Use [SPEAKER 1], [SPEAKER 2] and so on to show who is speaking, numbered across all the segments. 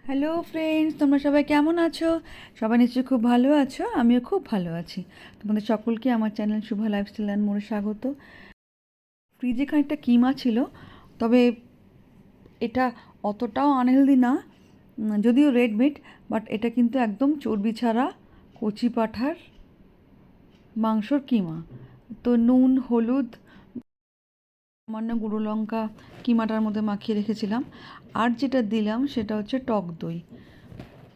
[SPEAKER 1] Hello friends, তোমরা সবাই কেমন আছো? সবাই নিশ্চয়ই খুব ভালো আছো। আমিও খুব ভালো আছি। তোমাদের সকলকে আমার চ্যানেল শুভ লাইফস্টাইল অ্যান্ড মোড়ে স্বাগত। ফ্রিজে খানিকটা কিমা ছিল, তবে এটা অতটাও আনহেলদি না, যদিও রেড মিট, বাট এটা কিন্তু একদম চর্বি ছাড়া কচি পাঁঠার মাংসর কিমা। তো নুন, হলুদ, সামান্য গুঁড়ো লঙ্কা কিমাটার মধ্যে মাখিয়ে রেখেছিলাম। আর যেটা দিলাম সেটা হচ্ছে টক দই।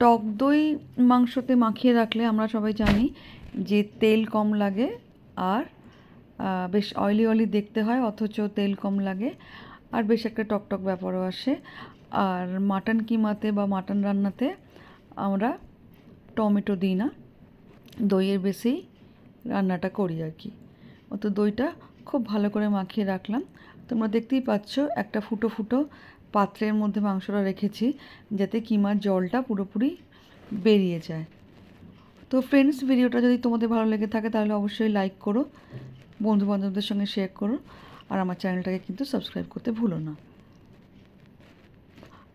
[SPEAKER 1] টক দই মাংসতে মাখিয়ে রাখলে আমরা সবাই জানি যে তেল কম লাগে, আর বেশ অয়েলি অয়েলি দেখতে হয়, অথচ তেল কম লাগে, আর বেশ একটা টকটক ব্যাপারও আসে। আর মাটন কিমাতে বা মাটন রান্নাতে আমরা টমেটো দিই না, দইয়ের বেশি রান্নাটা করি আর কি। তো দইটা খুব ভালো করে মাখিয়ে রাখলাম। তোমরা দেখতেই পাচ্ছ একটা ফুটো ফুটো পাত্রের মধ্যে মাংসটা রেখেছি, যাতে কিমার জলটা পুরোপুরি বেরিয়ে যায়। তো ফ্রেন্ডস, ভিডিওটা যদি তোমাদের ভালো লেগে থাকে তাহলে অবশ্যই লাইক করো, বন্ধুবান্ধবদের সঙ্গে শেয়ার করো, আর আমার চ্যানেলটাকে কিন্তু সাবস্ক্রাইব করতে ভুলো না।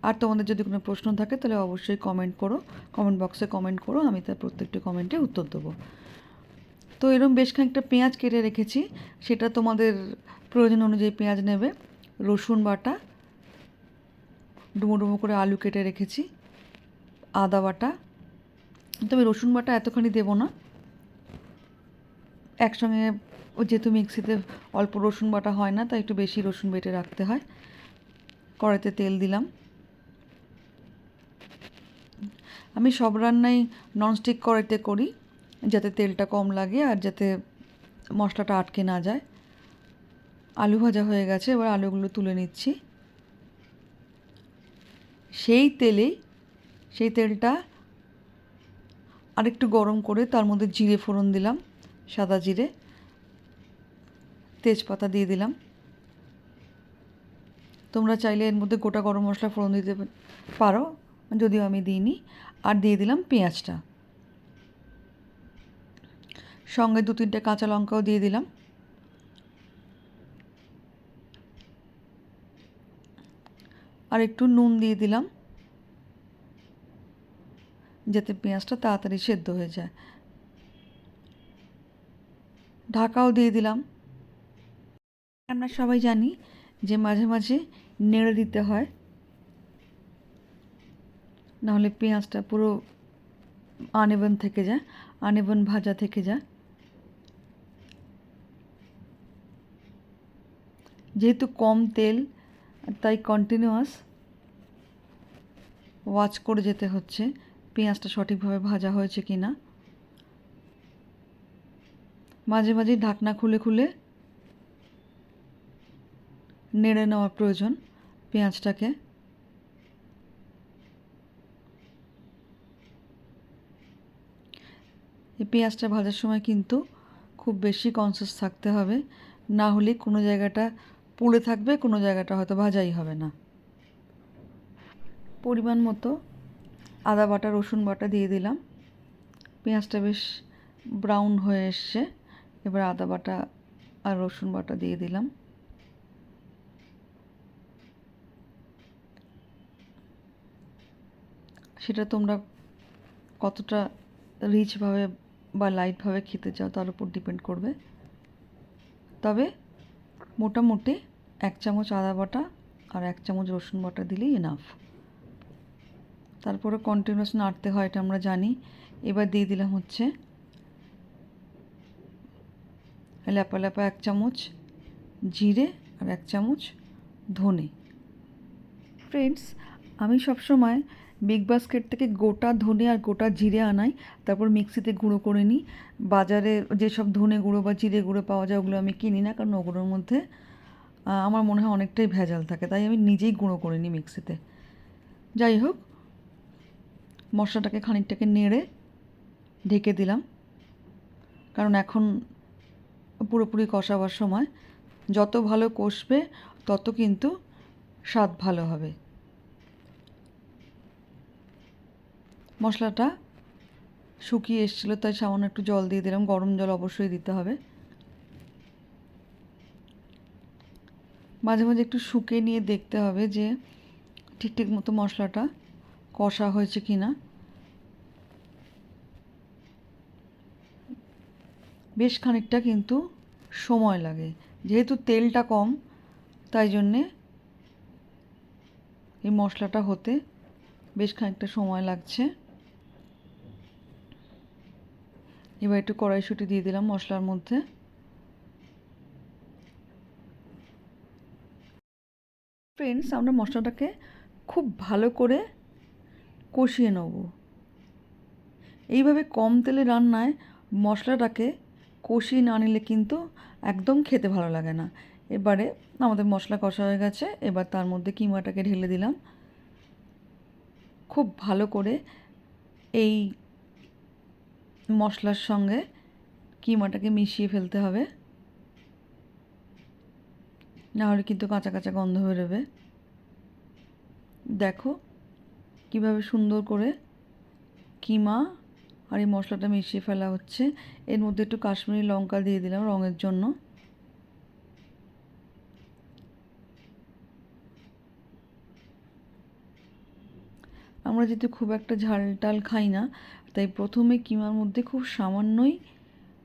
[SPEAKER 1] আর তোমাদের যদি কোনো প্রশ্ন থাকে তাহলে অবশ্যই কমেন্ট করো, কমেন্ট বক্সে কমেন্ট করো, আমি তার প্রত্যেকটি কমেন্টে উত্তর দেবো। তো এরকম বেশ খানিকটা পেঁয়াজ কেটে রেখেছি, সেটা তোমাদের প্রয়োজন অনুযায়ী পেঁয়াজ নেবে। রসুন বাটা, ডুমো ডুমো করে আলু কেটে রেখেছি, আদা বাটা। তবে রসুন বাটা এতখানি দেবো না, একসঙ্গে যেহেতু মিক্সিতে অল্প রসুন বাটা হয় না, তাই একটু বেশি রসুন বেটে রাখতে হয়। কড়াইতে তেল দিলাম। আমি সব রান্নাই ননস্টিক কড়াইতে করি, যাতে তেলটা কম লাগে আর যাতে মশলাটা আটকে না যায়। আলু ভাজা হয়ে গেছে, এবার আলুগুলো তুলে নিচ্ছি। সেই তেলটা আরেকটু গরম করে তার মধ্যে জিরে ফোড়ন দিলাম, সাদা জিরে, তেজপাতা দিয়ে দিলাম। তোমরা চাইলে এর মধ্যে গোটা গরম মশলা ফোড়ন দিতে পারো, যদিও আমি দিইনি। আর দিয়ে দিলাম পেঁয়াজটা, সঙ্গে 2-3টে কাঁচা লঙ্কাও দিয়ে দিলাম। আর একটু নুন দিয়ে দিলাম, যাতে পেঁয়াজটা তাড়াতাড়ি সেদ্ধ হয়ে যায়। ঢাকাও দিয়ে দিলাম। আমরা সবাই জানি যে মাঝে মাঝে নেড়ে দিতে হয়, নাহলে পেঁয়াজটা পুরো আনইভেন থেকে যায়, আনইভেন ভাজা থেকে যায়। যেহেতু কম তেল, তাই কন্টিনিউয়াস ওয়াচ করে যেতে হচ্ছে পেঁয়াজটা সঠিকভাবে ভাজা হয়েছে কি না। মাঝে মাঝে ঢাকনা খুলে খুলে নেড়ে নেওয়া প্রয়োজন পেঁয়াজটাকে। এই পেঁয়াজটা ভাজার সময় কিন্তু খুব বেশি কনসিয়াস থাকতে হবে, না হলে কোনো জায়গাটা পুড়ে থাকবে, কোনো জায়গাটা হয়তো ভাজাই হবে না। পরিমাণ মতো আদা বাটা, রসুন বাটা দিয়ে দিলাম। পেঁয়াজটা বেশ ব্রাউন হয়ে এসছে, এবার আদা বাটা আর রসুন বাটা দিয়ে দিলাম। সেটা তোমরা কতটা রিচভাবে বা লাইটভাবে খেতে চাও তার উপর ডিপেন্ড করবে। তবে মোটামুটি 1 চামচ আদা বাটা আর 1 চামচ রসুন বাটা দিলেই এনাফ। তারপরে কন্টিনিউয়াস নাড়তে হয়, এটা আমরা জানি। এবার দিয়ে দিলাম হচ্ছে ল্যাপা ল্যাপা 1 চামচ জিরে আর 1 চামচ ধনে। ফ্রেন্ডস, আমি সবসময় বিগ বাস্কেট থেকে গোটা ধনে আর গোটা জিরে আনাই, তারপর মিক্সিতে গুঁড়ো করে নিই। বাজারে যেসব ধনে গুঁড়ো বা জিরে গুঁড়ো পাওয়া যায় ওগুলো আমি কিনি না, কারণ ওগুলোর মধ্যে আমার মনে হয় অনেকটাই ভেজাল থাকে, তাই আমি নিজেই গুঁড়ো করে নিই মিক্সিতে। যাই হোক, মশলাটাকে খানিকটাকে নেড়ে ঢেকে দিলাম, কারণ এখন পুরোপুরি কষাবার সময়। যত ভালো কষবে তত কিন্তু স্বাদ ভালো হবে। মশলাটা শুকিয়ে এসেছিলো, তাই সামান্য একটু জল দিয়ে দিলাম। গরম জল অবশ্যই দিতে হবে। মাঝে মাঝে একটু শুকিয়ে নিয়ে দেখতে হবে যে ঠিক ঠিক মতো মশলাটা কষা হয়েছে কি না। বেশ খানিকটা কিন্তু সময় লাগে, যেহেতু তেলটা কম তাই জন্যে এই মশলাটা হতে বেশ খানিকটা সময় লাগছে। এবার একটু কড়াইশুঁটি দিয়ে দিলাম মশলার মধ্যে। ফ্রেন্ডস, আমরা মশলাটাকে খুব ভালো করে কষিয়ে নেব। এইভাবে কম তেলে রান্নায় মশলাটাকে কষিয়ে না নিলে কিন্তু একদম খেতে ভালো লাগে না। এবারে আমাদের মশলা কষা হয়ে গেছে, এবার তার মধ্যে কিমাটাকে ঢেলে দিলাম। খুব ভালো করে এই মশলার সঙ্গে কিমাটাকে মিশিয়ে ফেলতে হবে, নাহলে কিন্তু কাঁচা কাঁচা গন্ধ বেরোবে। দেখো কিভাবে সুন্দর করে কিমা আর এই মশলাটা মিশিয়ে ফেলা হচ্ছে। এর মধ্যে একটু কাশ্মীরি লঙ্কা দিয়ে দিলাম রঙের জন্য। আমরা যেহেতু খুব একটা ঝাল টাল খাই না, তাই প্রথমে কিমার মধ্যে খুব সামান্যই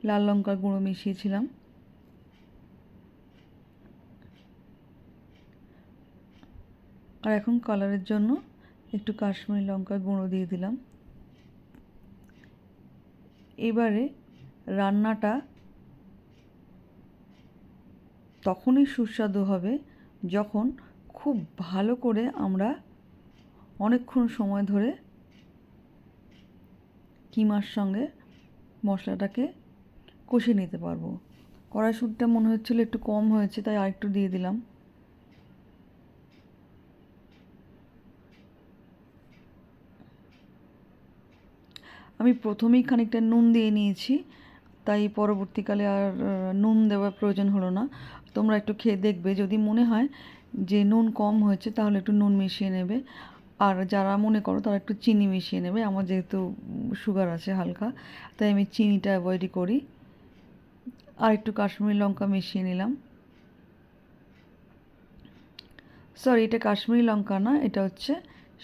[SPEAKER 1] লাল লঙ্কার গুঁড়ো মিশিয়েছিলাম। আর এখন কালারের জন্য একটু কাশ্মীরি লঙ্কার গুঁড়ো দিয়ে দিলাম। এবারে রান্নাটা তখনই সুস্বাদু হবে যখন খুব ভালো করে আমরা অনেকক্ষণ সময় ধরে কিমার সঙ্গে মশলাটাকে কষিয়ে নিতে পারবো। কড়াইশুঁটিটা মনে হচ্ছিল একটু কম হয়েছে, তাই আরেকটু দিয়ে দিলাম। আমি প্রথমেই খানিকটা নুন দিয়ে নিয়েছি, তাই পরবর্তীকালে আর নুন দেওয়ার প্রয়োজন হলো না। তোমরা একটু খেয়ে দেখবে, যদি মনে হয় যে নুন কম হয়েছে তাহলে একটু নুন মিশিয়ে নেবে। আর যারা মনে করো তারা একটু চিনি মিশিয়ে নেবে। আমার যেহেতু সুগার আছে হালকা, তাই আমি চিনিটা অ্যাভয়েডই করি। আর একটু কাশ্মীরি লঙ্কা মিশিয়ে নিলাম। সরি, এটা কাশ্মীরি লঙ্কা না, এটা হচ্ছে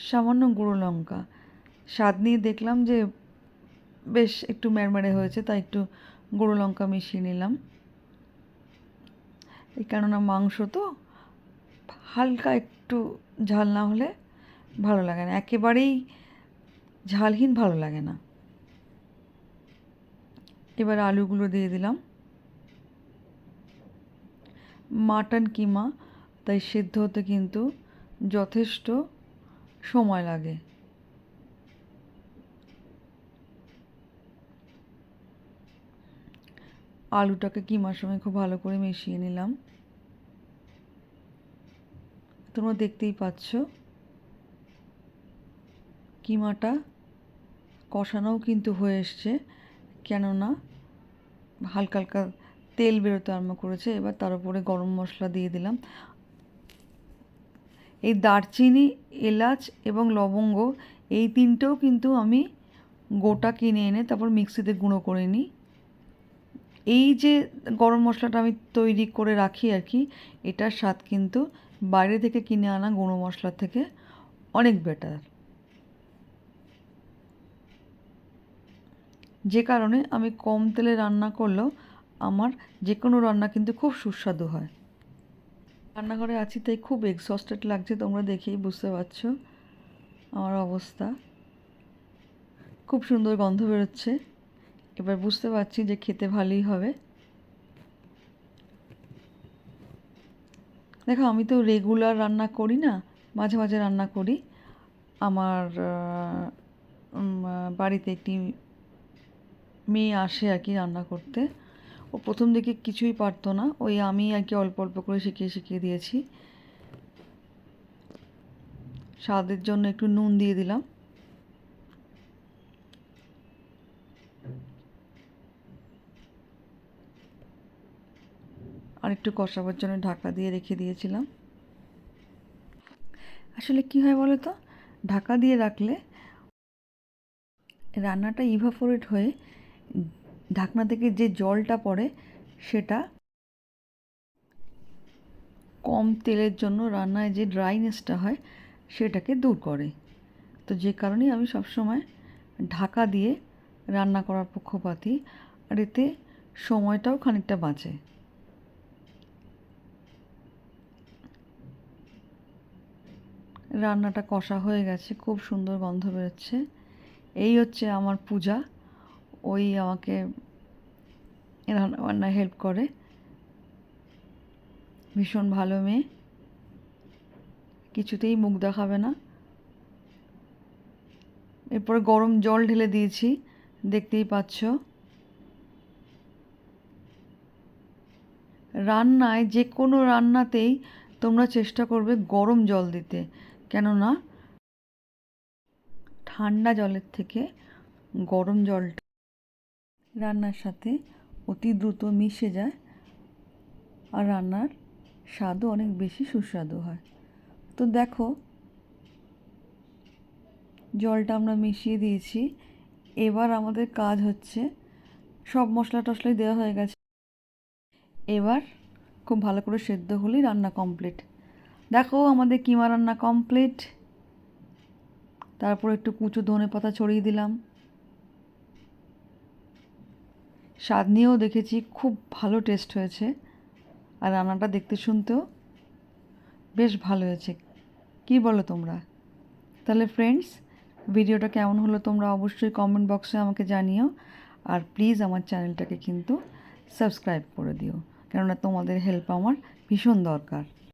[SPEAKER 1] সামান্য গুঁড়ো লঙ্কা। স্বাদ নিয়ে দেখলাম যে বেশ একটু ম্যাড়ম্যাড়ে হয়েছে, তাই একটু গুঁড়ো লঙ্কা মিশিয়ে নিলাম। এই কেননা মাংস তো হালকা একটু ঝাল না হলে ভালো লাগে না, একেবারেই ঝালহীন ভালো লাগে না। এবার আলুগুলো দিয়ে দিলাম। মাটন কিমা, তাই সিদ্ধ হতে কিন্তু যথেষ্ট সময় লাগে। আলুটাকে কিমার সঙ্গে খুব ভালো করে মিশিয়ে নিলাম। তোমরা দেখতেই পাচ্ছ কিমাটা কষানোও কিন্তু হয়ে এসছে, কেননা হালকা হালকা তেল বেরোতে আরম্ভ করেছে। এবার তার উপরে গরম মশলা দিয়ে দিলাম। এই দারচিনি, এলাচ এবং লবঙ্গ এই তিনটেও কিন্তু আমি গোটা কিনে এনে তারপর মিক্সিতে গুঁড়ো করে নিই। এই যে গরম মশলাটা আমি তৈরি করে রাখি আর কি, এটার স্বাদ কিন্তু বাইরে থেকে কিনে আনা গুঁড়ো মশলার থেকে অনেক বেটার। যে কারণে আমি কম তেলে রান্না করলেও আমার যে কোনো রান্না কিন্তু খুব সুস্বাদু হয়। রান্নাঘরে আছি তাই খুব এক্সস্টেড লাগছে, তোমরা দেখেই বুঝতে পারছো আমার অবস্থা। খুব সুন্দর গন্ধ বেরোচ্ছে, এবার বুঝতে পারছি যে খেতে ভালোই হবে। দেখো, আমি তো রেগুলার রান্না করি না, মাঝে মাঝে রান্না করি। আমার বাড়িতে একটি মেয়ে আসে আর কি রান্না করতে। ও প্রথম দিকে কিছুই পারতো না, ওই আমি আর কি অল্প অল্প করে শিখিয়ে শিখিয়ে দিয়েছি। স্বাদের জন্য একটু নুন দিয়ে দিলাম। আর একটু কষাবার জন্য ঢাকা দিয়ে রেখে দিয়েছিলাম। আসলে কি হয় বলো তো, ঢাকা দিয়ে রাখলে রান্নাটা ইভাপোরেট হয়ে ঢাকনা থেকে যে জলটা পড়ে সেটা কম তেলের জন্য রান্নায় যে ড্রাইনেসটা হয় সেটাকে দূর করে। তো যে কারণেই আমি সবসময় ঢাকা দিয়ে রান্না করার পক্ষপাতী, আর এতে সময়টাও খানিকটা বাঁচে। রান্নাটা কষা হয়ে গেছে, খুব সুন্দর গন্ধ বেরোচ্ছে। এই হচ্ছে আমার পূজা, ওই আমাকে রান্না বান্নায় হেল্প করে, ভীষণ ভালো মেয়ে, কিছুতেই মুখ দেখাবে না। এরপরে গরম জল ঢেলে দিয়েছি, দেখতেই পাচ্ছ। রান্নায়, যে কোনো রান্নাতেই তোমরা চেষ্টা করবে গরম জল দিতে, কেননা ঠান্ডা জলের থেকে গরম জলটা রান্নার সাথে অতি দ্রুত মিশে যায়, আর রান্নার স্বাদও অনেক বেশি সুস্বাদু হয়। তো দেখো, জলটা আমরা মিশিয়ে দিয়েছি। এবার আমাদের কাজ হচ্ছে, সব মশলা টশলাই দেওয়া হয়ে গেছে, এবার খুব ভালো করে সেদ্ধ হলেই রান্না কমপ্লিট। দেখো আমাদের কিমা রান্না কমপ্লিট। তারপর একটু কুচো ধনেপাতা ছড়িয়ে দিলাম। স্বাদ নিয়েও দেখেছি, খুব ভালো টেস্ট হয়েছে, আর রান্নাটা দেখতে শুনতেও বেশ ভালো হয়েছে। কী বলো তোমরা? তাহলে ফ্রেন্ডস, ভিডিওটা কেমন হলো তোমরা অবশ্যই কমেন্ট বক্সে আমাকে জানিও, আর প্লিজ আমার চ্যানেলটাকে কিন্তু সাবস্ক্রাইব করে দিও, কেননা তোমাদের হেল্প আমার ভীষণ দরকার।